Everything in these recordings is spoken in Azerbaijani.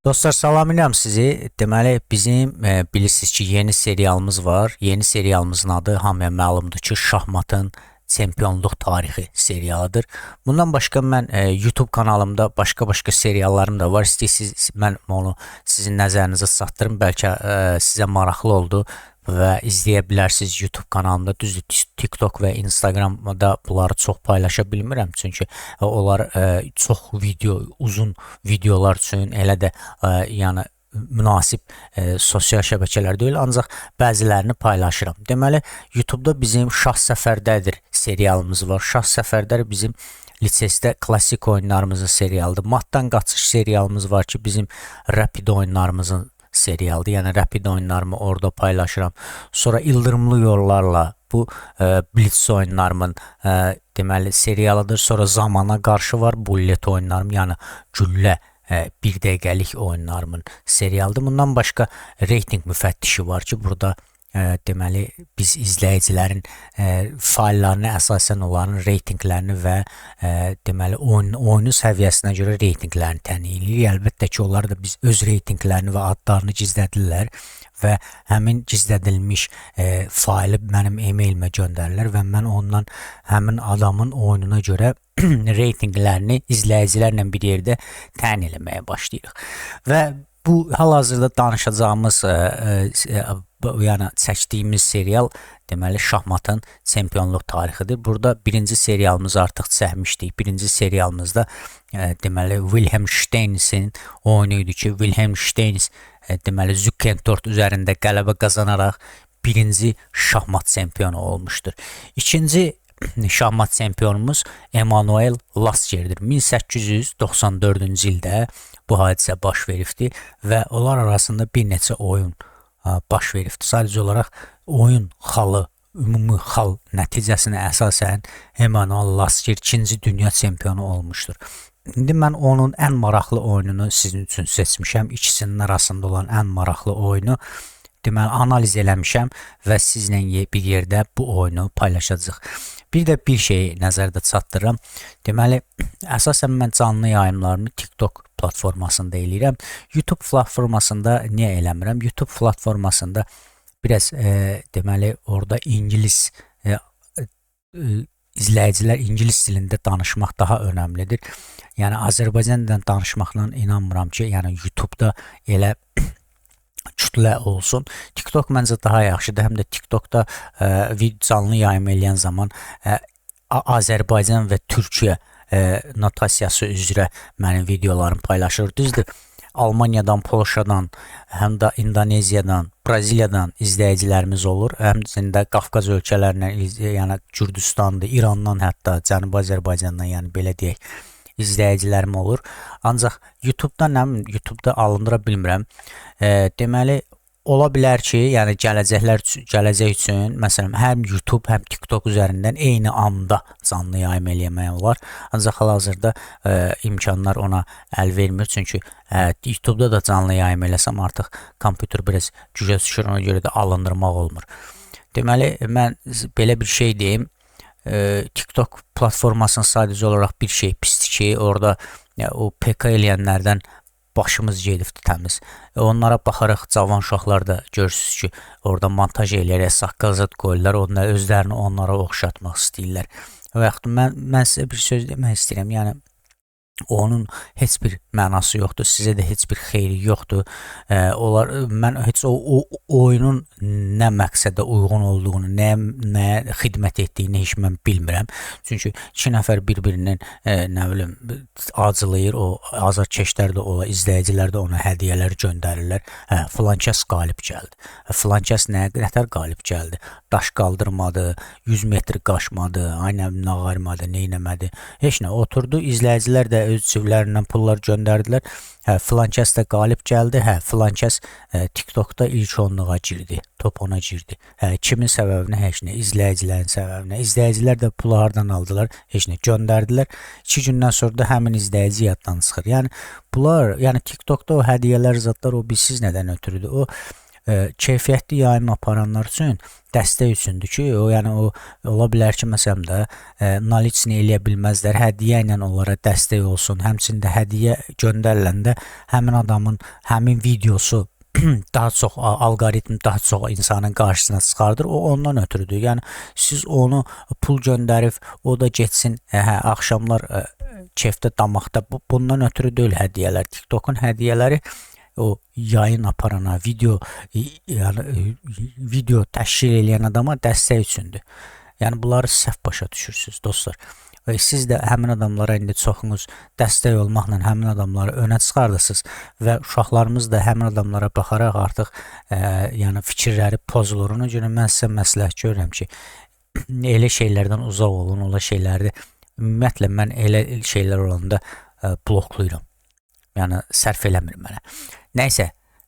Dostlar salamlayıram sizi. Deməli bizim bilirsiniz ki yeni serialımız var. Yeni serialımızın adı hamıya məlumdur ki şahmatın çempionluq tarixi serialıdır. Bundan başqa mən YouTube kanalımda başqa seriallarım da var. İstəyirsiniz mən onu sizin nəzərinizə çatdırım. Bəlkə sizə maraqlı oldu və izləyə bilərsiniz YouTube kanalımda. Düzdür, TikTok və Instagramda bunları çox paylaşa bilmirəm. Çünki onlar çox uzun videolar üçün elə də yəni münasib sosial şəbəkələr deyil, ancaq bəzilərini paylaşıram. Deməli, YouTube'da bizim Şah Səfərdədir serialımız var. Şah Səfərdər bizim lisesdə klassik oyunlarımızın serialıdır. Matdan qaçış serialımız var ki, bizim rapid oyunlarımızın serialdır. Yəni rapid oyunlarımı orada paylaşıram. Sonra İldırımlı Yollarla bu Blitz oyunlarımın deməli serialıdır. Sonra Zamana Qarşı var, bullet oyunlarım, yəni güllə bir dəqiqəlik oyunlarımın serialıdır. Bundan başqa reyting müfəttişi var ki, burada deməli biz izləyicilərin faillərinə əsasən onların reytinglərini və deməli oyunun səviyyəsinə görə reytinglərini təyin edirik. Əlbəttə ki, onlar da biz öz reytinglərini və adlarını gizlədirlər və həmin gizlədilmiş faili mənim e-mailimə göndərirlər və mən ondan həmin adamın oyununa görə reytinglərini izləyicilərlə bir yerdə təyin eləməyə başlayırıq. Və bu hal-hazırda danışacağımız yəni çəkdiyimiz serial deməli şahmatın çempionluq tarixidir. Burada birinci serialımızı artıq çəkmişdik. Birinci serialımızda deməli Wilhelm Steinis'in oyunu idi ki, Wilhelm Steinis deməli Zückentort üzərində qələbə qazanaraq birinci şahmat çempionu olmuşdur. İkinci şahmat çempionumuz Emanuel Lasker'dir. 1894-cü ildə bu hadisə baş veribdi və onlar arasında bir neçə oyun baş veribdi. Sadəcə olaraq oyun xalı, ümumi xal nəticəsinə əsasən Emanuel Lasker 2-ci dünya çempionu olmuşdur. İndi mən onun ən maraqlı oyununu sizin üçün seçmişəm. İkisinin arasında olan ən maraqlı oyunu deməli analiz eləmişəm və sizlə bir yerdə bu oyunu paylaşacağıq. Bir də bir şeyi nəzərdə çatdırıram. Deməli, əsasən mən canlı yayımlarımı TikTok platformasında eləyirəm. YouTube platformasında niyə eləmirəm? YouTube platformasında biraz deməli orada ingilis izləyicilər ingilis dilində danışmaq daha önəmlidir. Yəni Azərbaycan dilində danışmaqla inanmıram ki, yəni YouTube-da elə kütlə olsun. TikTok məncə daha yaxşıdır. Həm də TikTokda canlı yayım eləyən zaman Azərbaycan və Türkiyə notasiyası üzrə mənim videolarım paylaşır. Düzdür, Almaniyadan, Polşadan, həm də İndoneziyadan, Braziliyadan izləyicilərimiz olur. Həmçində Qafqaz ölkələrindən, yəni Gürcüstandır, İrandan, hətta Cənubi Azərbaycandan, yəni belə deyək, izləyicilərim olur. Ancaq YouTube'da alındıra bilmirəm. Deməli, ola bilər ki, yəni gələcək üçün, məsələn, həm YouTube, həm TikTok üzərindən eyni anda canlı yayım eləmək olar. Ancaq hal-hazırda imkanlar ona əl vermir. Çünki YouTube'da da canlı yayım eləsəm artıq kompüter biraz gücə düşür, ona görə də alındırmaq olmur. Deməli, mən belə bir şey deyim. TikTok platformasının sadəcə olaraq bir şey pisdir ki, orada o PK eləyənlərdən başımız gedibdi təmiz. Onlara baxaraq cavan uşaqlar da görürsünüz ki, orada montaj eləyərək saqqal qoyurlar, onlar özlərini onlara oxşatmaq istəyirlər. Və yaxud mən sizə bir söz demək istəyirəm. Yəni onun heç bir mənası yoxdur, sizə də heç bir xeyri yoxdur. Mən heç o oyunun nə məqsədə uyğun olduğunu, nəyə xidmət etdiyini heç mən bilmirəm. Çünki iki nəfər bir-birinin nə bilim acılayır, o azarkeşlər də ola, izləyicilər də ona hədiyyələr göndərirlər. Filan kəs qalib gəldi. Filan kəs nətər qalib gəldi? Daş qaldırmadı, 100 metr qaçmadı, aynən nağarmadı, neynəmədi. Heç nə, oturdu, izləyicilər də öz civlərindən pullar göndərdilər. Filan kəs də qalib gəldi. Filan kəs TikTokda ilk onluğa girdi. Top ona girdi. Kimin səbəbinə? Heç nə. İzləyicilərin səbəbinə. İzləyicilər də pulu hardan aldılar? Heç nə. Göndərdilər. 2 gündən sonra da həmin izləyici yaddan çıxır. Yəni bunlar, yəni TikTokda o hədiyyələr, zadlar o bilsiz nədən ötürüdür. O keyfiyyətli yayım aparanlar üçün dəstək üçündür ki, yəni o ola bilər ki, məsələn də naliçini eləyə bilməzlər, hədiyyə ilə onlara dəstək olsun. Həmçində hədiyyə göndəriləndə həmin adamın həmin videosu daha çox alqoritm daha çox insanın qarşısına çıxardır. O ondan ötürüdür. Yəni siz onu pul göndərib o da getsin, axşamlar kefdə damaqda bundan ötürü deyil hədiyyələr. TikTokun hədiyyələri o yayın aparana, video təşkil edən adama dəstək üçündür. Yəni bunları səhv başa düşürsünüz dostlar. Və siz də həmin adamlara indi çoxunuz dəstək olmaqla həmin adamları önə çıxardısınız və uşaqlarımız da həmin adamlara baxaraq artıq yəni fikirləri pozulur. Ona görə mən sizə məsləhət görürəm ki, elə şeylərdən uzaq olun, ola şeyləri ümumiyyətlə mən elə şeylər olanda bloklayıram. Yəni sərf eləmir mənə. Nəysə,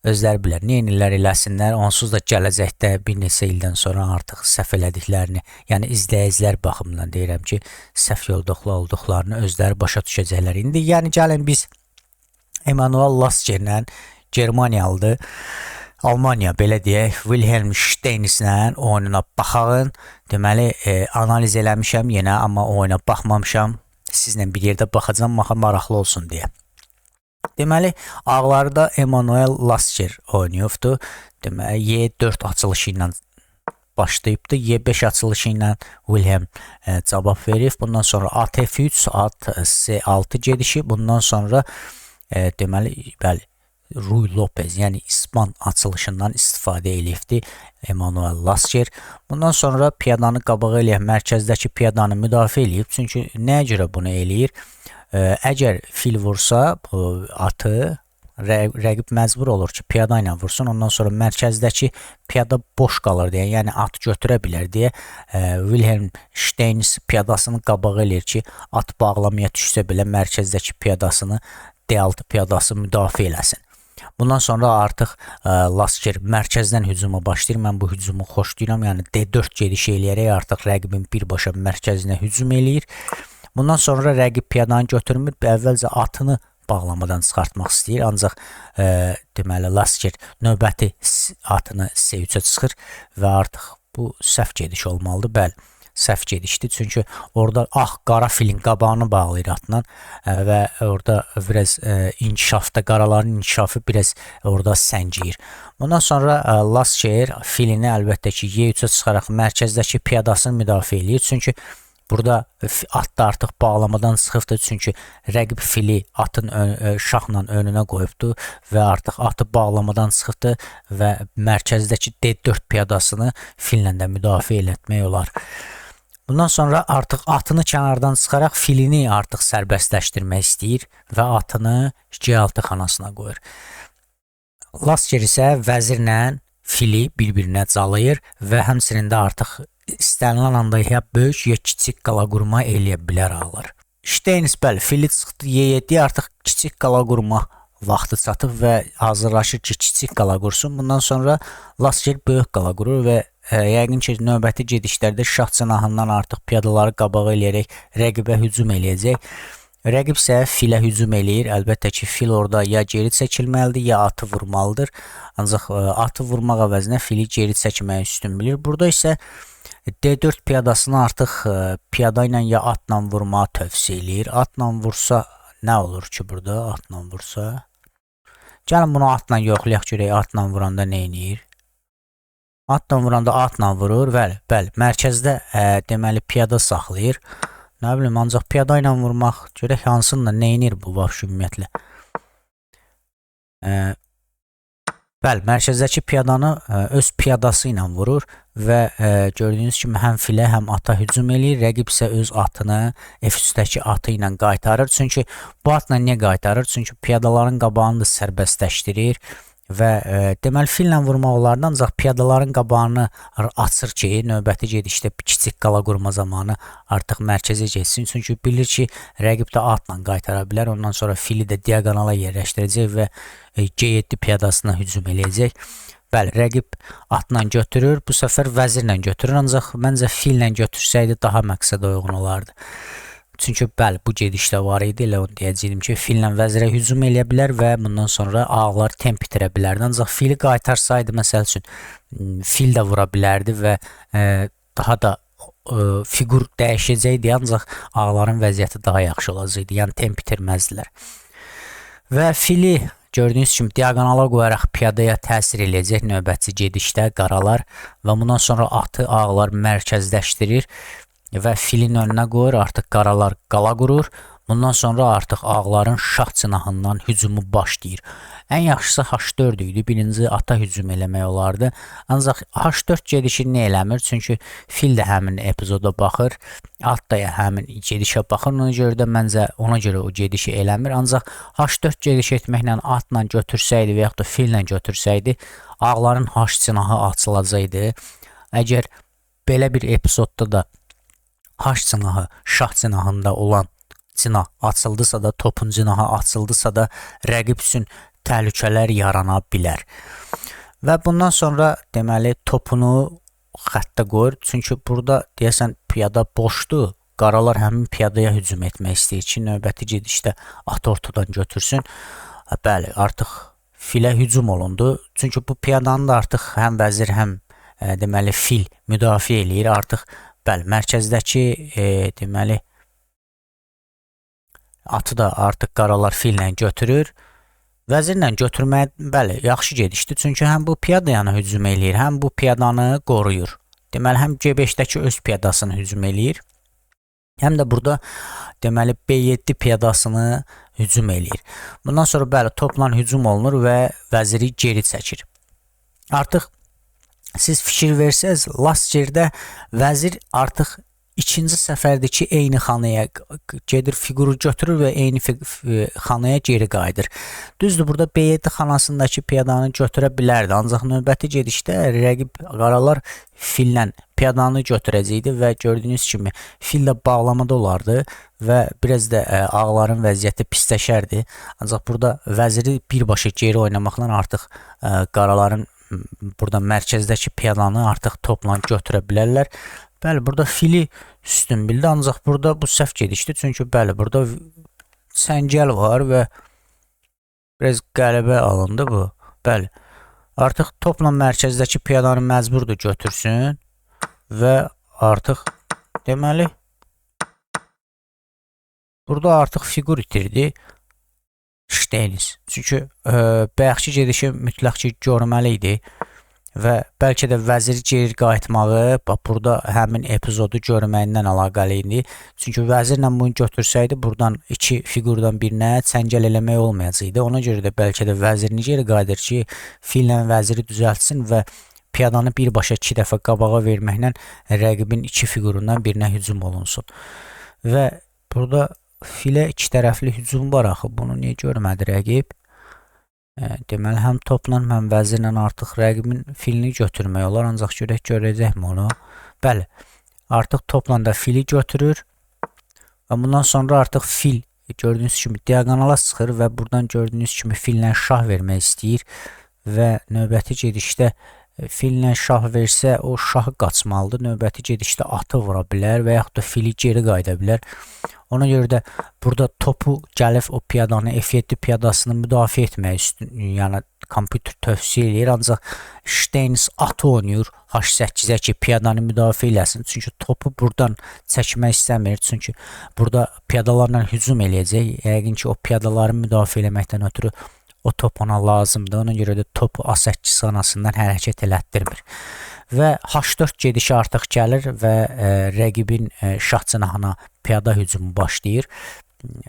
özləri bilər, neynirlər eləsinlər, onsuz da gələcəkdə bir neçə ildən sonra artıq səhv elədiklərini, yəni izləyicilər baxımından deyirəm ki, səhv olduqlarını özləri başa düşəcəklər. İndi yəni gəlin biz Emanuel Laskerlə Germaniyalıdır, Almaniya belə deyək, Wilhelm Steinislə oyununa baxağın. Deməli, analiz eləmişəm yenə, amma oyuna baxmamışam. Sizlə bir yerdə baxacam, maraqlı olsun deyə. Deməli, ağlarda Emanuel Lasker oynayıbdır. Deməli, Y4 açılışı ilə başlayıbdır. Y5 açılışı ilə Wilhelm cavab verib. Bundan sonra ATF3, ATC6 gedişi. Bundan sonra deməli, bəli, Ruy Lopez, yəni İspan açılışından istifadə eləyibdir Emanuel Lasker. Bundan sonra piyadanı qabağa eləyib, mərkəzdəki piyadanı müdafiə eləyib. Çünki nəyə görə bunu eləyir? Əgər fil vursa atı, rəqib məcbur olur ki, piyada ilə vursun, ondan sonra mərkəzdəki piyada boş qalır deyə, yəni at götürə bilər deyə Wilhelm Steins piyadasını qabağa eləyir ki, at bağlamaya düşsə belə mərkəzdəki piyadasını, D6 piyadası müdafiə eləsin. Bundan sonra artıq Lasker mərkəzdən hücuma başlayır. Mən bu hücumu xoşlayıram, yəni D4 gedişi eləyərək artıq rəqibin birbaşa mərkəzinə hücum eləyir. Bundan sonra rəqib piyadanı götürmür, əvvəlcə atını bağlamadan çıxartmaq istəyir. Ancaq deməli Lasker növbəti atını C3-ə çıxır və artıq bu səhv gediş olmalıdır. Bəli, səhv gedişdir. Çünki orada qara filin qabağını bağlayır atla və orada biraz inkişafda, qaraların inkişafı biraz orada səngiyir. Bundan sonra Lasker filini əlbəttə ki Y3-ə çıxaraq mərkəzdəki piyadasını müdafiə eləyir. Çünki burada at da artıq bağlamadan çıxıbdır, çünki rəqib fili atın şahla önünə qoyubdur və artıq atı bağlamadan çıxıbdır və mərkəzdəki D4 piyadasını fillə də müdafiə etmək olar. Bundan sonra artıq atını kənardan çıxaraq filini artıq sərbəstləşdirmək istəyir və atını G6 xanasına qoyur. Lasker isə vəzirlə fili bir-birinə calayır və həmçinin də artıq istənilən anda ya böyük ya kiçik qala qurma eləyə bilər ağlar. Steins bəli, fili çıxdı Y7, artıq kiçik qala qurma vaxtı çatıb və hazırlaşır ki, kiçik qala qursun. Bundan sonra Lasker böyük qala qurur və yəqin ki, növbəti gedişlərdə şah cinahından artıq piyadaları qabağa eləyərək rəqibə hücum eləyəcək. Rəqib isə filə hücum eləyir. Əlbəttə ki, fil orada ya geri çəkilməlidir, ya atı vurmalıdır. Ancaq atı vurmaq əvəzinə fili geri çəkməyi üstün bilir. Burada isə D4 piyadasını artıq piyada ilə ya atla vurmağı tövsiyə eləyir. Atla vursa nə olur ki burada? Atla vursa. Gəlin bunu atla yoxlayaq görək, atla vuranda nə eləyir? Atla vuranda atla vurur. Bəli, mərkəzdə deməli piyada saxlayır. Nə bilim, ancaq piyada ilə vurmaq görək hansınla nə edir bu vəbşi ümumiyyətlə. Bəli, mərkəzdəki piyadanı öz piyadası ilə vurur və gördüyünüz kimi həm filə, həm ata hücum eləyir. Rəqib isə öz atını F3-dəki atı ilə qaytarır. Çünki bu atla niyə qaytarır? Çünki piyadaların qabağını da sərbəstləşdirir və deməli fillə vurmaq olardı, ancaq piyadaların qabağını açır ki, növbəti gedişdə kiçik qala qurma zamanı artıq mərkəzə getsin. Çünki bilir ki, rəqib də atla qaytara bilər. Ondan sonra fili də diaqonala yerləşdirəcək və G7 piyadasına hücum eləyəcək. Bəli, rəqib atla götürür. Bu səfər vəzirlə götürür, ancaq məncə fillə götürsəydi daha məqsədə uyğun olardı. Çünki bəli, bu gedişdə var idi. Elə onu deyəcəydim ki, fillə vəzirə hücum eləyə bilər və bundan sonra ağlar temp itirə bilərdi. Ancaq fili qaytarsaydı, məsəl üçün, fil də vura bilərdi və daha da fiqur dəyişəcəkdi, ancaq ağların vəziyyəti daha yaxşı olacaqdı. Yəni temp itirməzdilər. Və fili gördüyünüz kimi diaqonala qoyaraq piyadaya təsir eləyəcək növbəti gedişdə qaralar və bundan sonra atı ağlar mərkəzləşdirir və filin önünə qoyur, artıq qaralar qala qurur. Bundan sonra artıq ağların şah cinahından hücumu başlayır. Ən yaxşısı H4 idi. Birinci ata hücum eləmək olardı. Ancaq H4 gedişi nə eləmir? Çünki fil də həmin epizoda baxır, at da həmin gedişə baxır. Ona görə də məncə ona görə o gedişi eləmir. Ancaq H4 gediş etməklə atla götürsəydi və yaxud da fillə götürsəydi, ağların H cinahı açılacaqdı. Əgər belə bir epizodda da H cinahı şah cinahında olan cinah açıldısa da, topun cinahı açıldısa da rəqib üçün təhlükələr yarana bilər. Və bundan sonra deməli topunu xəttə qoyur. Çünki burada deyəsən piyada boşdur. Qaralar həmin piyadaya hücum etmək istəyir ki, növbəti gedişdə at ortadan götürsün. Bəli, artıq filə hücum olundu. Çünki bu piyadanı da artıq həm vəzir, həm deməli fil müdafiə eləyir. Artıq bəli, mərkəzdəki deməli atı da artıq qaralar fillə götürür. Vəzirlə götürməyə bəli, yaxşı gedişdi. Çünki həm bu piyadaya hücum eləyir, həm bu piyadanı qoruyur. Deməli, həm G5-dəki öz piyadasını hücum eləyir, həm də burada deməli B7 piyadasını hücum eləyir. Bundan sonra bəli, topla hücum olunur və vəziri geri çəkir. Artıq siz fikir versəz, last yerdə vəzir artıq ikinci səfərdəki eyni xanaya gedir, fiquru götürür və eyni xanaya geri qayıdır. Düzdür, burada B7 xanasındakı piyadanı götürə bilərdi, ancaq növbəti gedişdə rəqib qaralar fillə piyadanı götürəcəkdi və gördüyünüz kimi fil də bağlamada olardı və biraz da ağların vəziyyəti pisləşərdi. Ancaq burada vəziri birbaşa geri oynamaqla artıq qaraların burada mərkəzdəki piyadanı artıq topla götürə bilərlər. Bəli, burada fili üstün bildi, ancaq burada bu səhv gedişdi. Çünki bəli, burada səngəl var və biraz qələbə alındı bu. Bəli, artıq topla mərkəzdəki piyadanı məcburdur götürsün və artıq deməli burada artıq fiqur itirdi Steynitz. Çünki bayaqki gedişi mütləq ki görməli idi. Və bəlkə də vəzir geri qayıtmağı burada həmin epizodu görməyindən əlaqəli idi. Çünki vəzirlə bunu götürsəydi, buradan iki fiqurdan birinə çəngəl eləmək olmayacaqdı. Ona görə də bəlkə də vəzirini geri qayıdır ki, fillə vəziri düzəltsin və piyadanı birbaşa 2 dəfə qabağa verməklə rəqibin iki fiqurundan birinə hücum olunsun. Və burada filə iki tərəfli hücum var axı. Bunu niyə görmədi rəqib? Deməli, həm topla, həm vəzirlə artıq rəqibin filini götürmək olar, ancaq görəcəkmi onu? Bəli, artıq topla da fili götürür və bundan sonra artıq fil gördüyünüz kimi diaqonala çıxır və buradan gördüyünüz kimi fillə şah vermək istəyir və növbəti gedişdə fillə şah versə o şahı qaçmalıdır. Növbəti gedişdə atı vura bilər və yaxud da fili geri qayıda bilər. Ona görə də burada topu gəlib o piyadanı, F7 piyadasını müdafiə etmək yəni kompüter tövsiyə eləyir. Ancaq Steynitz atı oynayır H8-ə ki, piyadanı müdafiə eləsin. Çünki topu buradan çəkmək istəmir. Çünki burada piyadalarla hücum eləyəcək. Yəqin ki, o piyadaları müdafiə eləməkdən ötürü o top ona lazımdır. Ona görə də topu A8 xanasından hərəkət elətdirmir. Və H4 gedişi artıq gəlir və rəqibin şah cinahına piyada hücumu başlayır.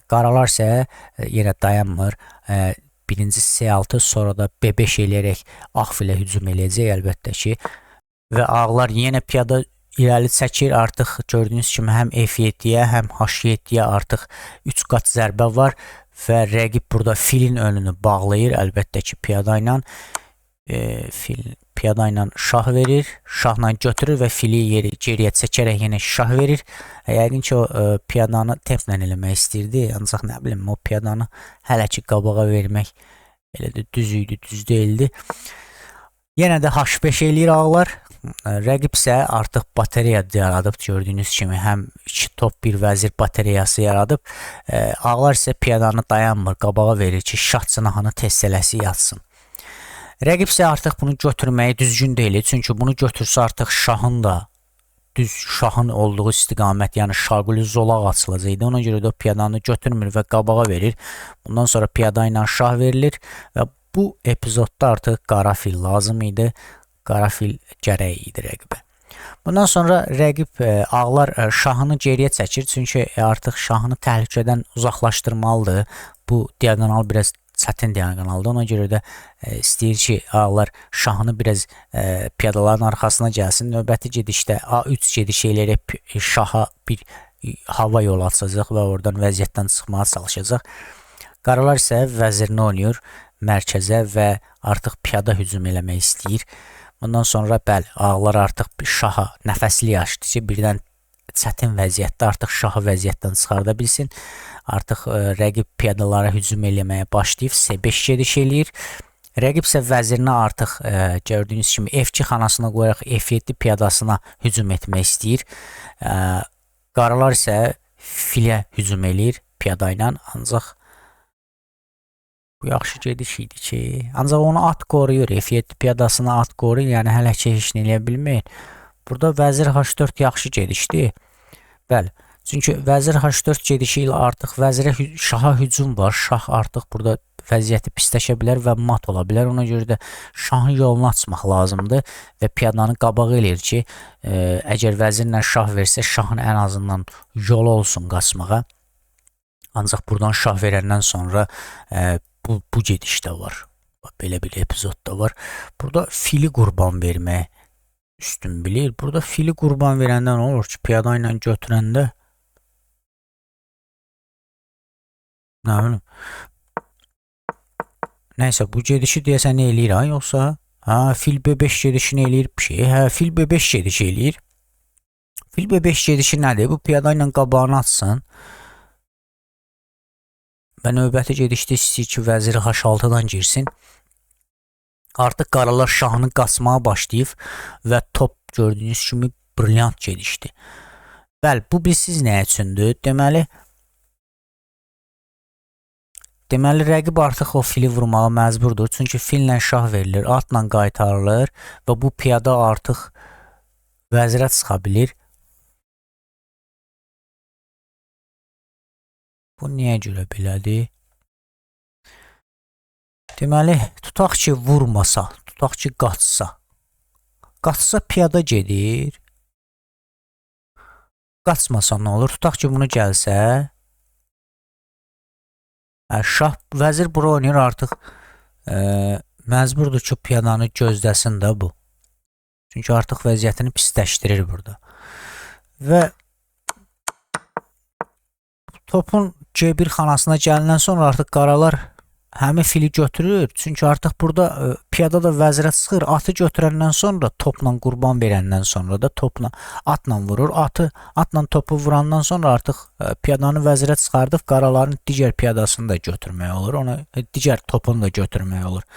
Qaralar isə yenə dayanmır. Birinci C6, sonra da B5 eləyərək ağ filə hücum eləyəcək əlbəttə ki. Və ağlar yenə piyada irəli çəkir. Artıq gördüyünüz kimi həm F7-yə, həm H7-yə artıq 3 qat zərbə var və rəqib burada filin önünü bağlayır. Əlbəttə ki, piyada ilə piyada ilə şah verir, şahla götürür və fili geriyə çəkərək yenə şah verir. Yəqin ki, o piyadanı templə eləmək istəyirdi, ancaq nə bilim, o piyadanı hələ ki qabağa vermək elə də düz idi, düz deyildi. Yenə də H5 eləyir ağlar Rəqib isə artıq batareya yaradıb, gördüyünüz kimi həm 2 top, 1 vəzir batareyası yaradıb. Ağlar isə piyadanı dayanmır, qabağa verir ki, şah cınahını tez tələsi yatsın. Rəqib isə artıq bunu götürməyi düzgün deyil, çünki bunu götürsə artıq şahın da düz şahın olduğu istiqamət, yəni şaquli zolaq açılacaqdı. Ona görə də o piyadanı götürmür və qabağa verir. Bundan sonra piyada ilə şah verilir və bu epizodda artıq qara fil lazım idi. Qara fil gərək idi rəqibə. Bundan sonra rəqib ağlar şahını geriyə çəkir, çünki artıq şahını təhlükədən uzaqlaşdırmalıdır. Bu diagonal biraz çətin diagonaldır. Ona görə də istəyir ki, ağlar şahını biraz piyadaların arxasına gəlsin. Növbəti gedişdə A3 gedişi eləyərək şaha bir hava yolu açacaq və oradan vəziyyətdən çıxmağa çalışacaq. Qaralar isə vəzirini oynayır mərkəzə və artıq piyada hücum eləmək istəyir. Bundan sonra bəli, ağlar artıq şaha nəfəsli açdı ki, birdən çətin vəziyyətdə artıq şahı vəziyyətdən çıxarda bilsin. Artıq rəqib piyadalara hücum eləməyə başlayıb C5 gediş eləyir. Rəqib isə vəzirini artıq gördüyünüz kimi F2 xanasına qoyaraq F7 piyadasına hücum etmək istəyir. Qaralar isə filə hücum eləyir piyada ilə, ancaq bu yaxşı gediş idi ki, ancaq onu at qoruyur. F7 piyadasına at qoruyur, yəni hələ ki heç nə eləyə bilmir. Burada vəzir H4 yaxşı gedişdir. Bəli. Çünki vəzir H4 gedişi ilə artıq vəzirə şaha hücum var. Şah artıq burada vəziyyəti pisləşə bilər və mat ola bilər. Ona görə də şahın yolunu açmaq lazımdır və piyadanı qabağa eləyir ki, əgər vəzirlə şah versə, şahın ən azından yolu olsun qaçmağa. Ancaq buradan şah verəndən sonra bu gedişdə var. Belə bir epizodda var. Burada fili qurban vermək üstün bilir. Burada fili qurban verəndə nə olur ki, piyada ilə götürəndə nə bilim. Nəysə, bu gedişi deyəsən nə eləyir ha, yoxsa? Fil B5 gedişini eləyir bir şey. Fil B5 gedişi eləyir. Fil B5 gedişi nədir? Bu piyada ilə qabağını açsın. Və növbəti gedişdə istəyir ki, vəziri H6-dan girsin. Artıq qaralar şahını qaçmağa başlayıb və top gördüyünüz kimi brilliant gedişdir. Bəli, bu bilsiz nə üçündür? Deməli, rəqib artıq o fili vurmağa məcburdur. Çünki fillə şah verilir, atla qaytarılır və bu piyada artıq vəzirə çıxa bilir. Bu niyə görə belədir? Deməli, tutaq ki, vurmasa, tutaq ki, qaçsa. Qaçsa piyada gedir. Qaçmasa nə olur? Tutaq ki, bunu gəlsə. Şah, vəzir bura oynayır artıq. Məcburdur ki, piyadanı gözləsin də bu. Çünki artıq vəziyyətini pisləşdirir burada. Və topun C1 xanasına gəlindən sonra artıq qaralar həmin fili götürür. Çünki artıq burada piyada da vəzirə çıxır. Atı götürəndən sonra, topla qurban verəndən sonra da topla, atla vurur. Atla topu vurandan sonra artıq piyadanı vəzirə çıxardıb qaraların digər piyadasını da götürmək olur. Digər topunu da götürmək olur.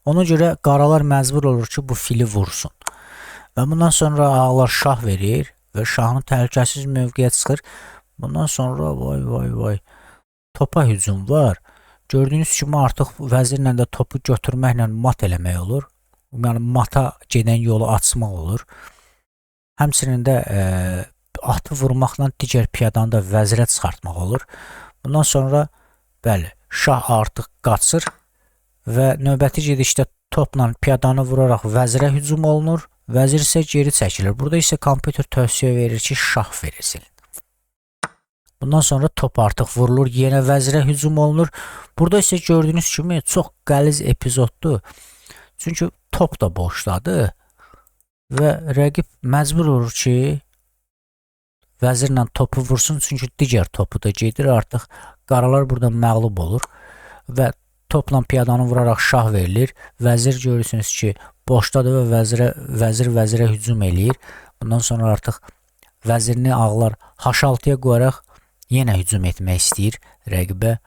Ona görə qaralar məcbur olur ki, bu fili vursun. Və bundan sonra ağlar şah verir və şahın təhlükəsiz mövqeyə çıxır. Bundan sonra vay topa hücum var. Gördüyünüz kimi artıq vəzirlə də topu götürməklə mat eləmək olur. Yəni mata gedən yolu açmaq olur. Həmçinin də atı vurmaqla digər piyadanı da vəzirə çıxartmaq olur. Bundan sonra bəli, şah artıq qaçır və növbəti gedişdə topla piyadanı vuraraq vəzirə hücum olunur. Vəzir isə geri çəkilir. Burada isə kompüter tövsiyə verir ki, şah verilsin. Bundan sonra top artıq vurulur, yenə vəzirə hücum olunur. Burada isə gördüyünüz kimi çox qəliz epizoddur. Çünki top da boşdadır və rəqib məcbur olur ki, vəzirlə topu vursun, çünki digər topu da gedir. Artıq qaralar burada məğlub olur və topla piyadanı vuraraq şah verilir. Vəzir görürsünüz ki, boşdadır və vəzir vəzirə hücum eləyir. Bundan sonra artıq vəzirini ağlar H6-ya qoyaraq yenə hücum etmək istəyir rəqibə.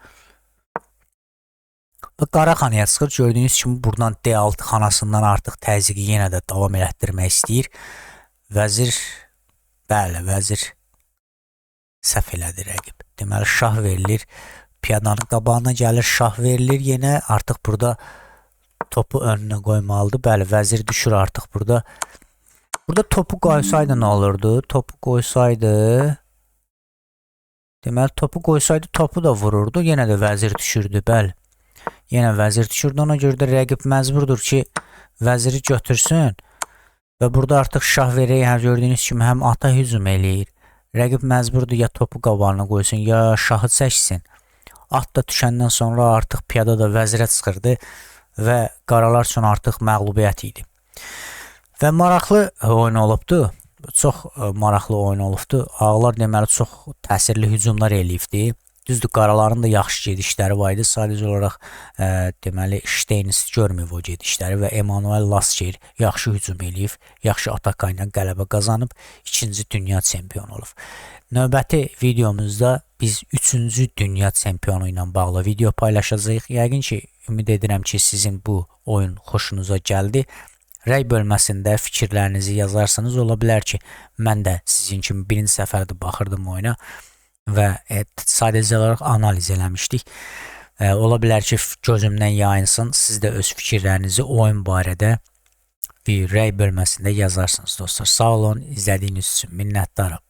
Və qara xanaya çıxır. Gördüyünüz kimi buradan D6 xanasından artıq təzyiqi yenə də davam elətdirmək istəyir. Vəzir, bəli, vəzir səhv elədi rəqib. Deməli, şah verilir. Piyadanın qabağına gəlir, şah verilir. Yenə artıq burada topu önünə qoymalıdır. Bəli, vəzir düşür artıq burada. Burada topu qoysaydı nə olurdu? Topu qoysaydı... Deməli, topu qoysaydı, topu da vururdu. Yenə də vəzir düşürdü, bəli. Yenə vəzir düşürdü. Ona görə də rəqib məcburdur ki, vəziri götürsün. Və burada artıq şah verək, gördüyünüz kimi həm ata hücum eləyir. Rəqib məcburdur ya topu qabağına qoysun, ya şahı çəksin. At da düşəndən sonra artıq piyada da vəzirə çıxırdı və qaralar üçün artıq məğlubiyyət idi. Və maraqlı oyun olubdu. Çox maraqlı oyun olubdu. Ağlar deməli çox təsirli hücumlar eləyibdi. Düzdür, qaraların da yaxşı gedişləri var idi. Sadəcə olaraq deməli Steins görməyib o gedişləri və Emanuel Lasker yaxşı hücum eləyib, yaxşı ataka ilə qələbə qazanıb, 2-ci dünya çempionu olub. Növbəti videomuzda biz 3-cü dünya çempionu ilə bağlı video paylaşacağıq. Yəqin ki, ümid edirəm ki, sizin bu oyun xoşunuza gəldi. Rəy bölməsində fikirlərinizi yazarsınız. Ola bilər ki, mən də sizin kimi birinci səfərdə baxırdım oyuna və sadəcə olaraq analiz eləmişdik. Ola bilər ki, gözümdən yayınsın. Siz də öz fikirlərinizi oyun barədə bir rəy bölməsində yazarsınız dostlar. Sağ olun, izlədiyiniz üçün minnətdarım.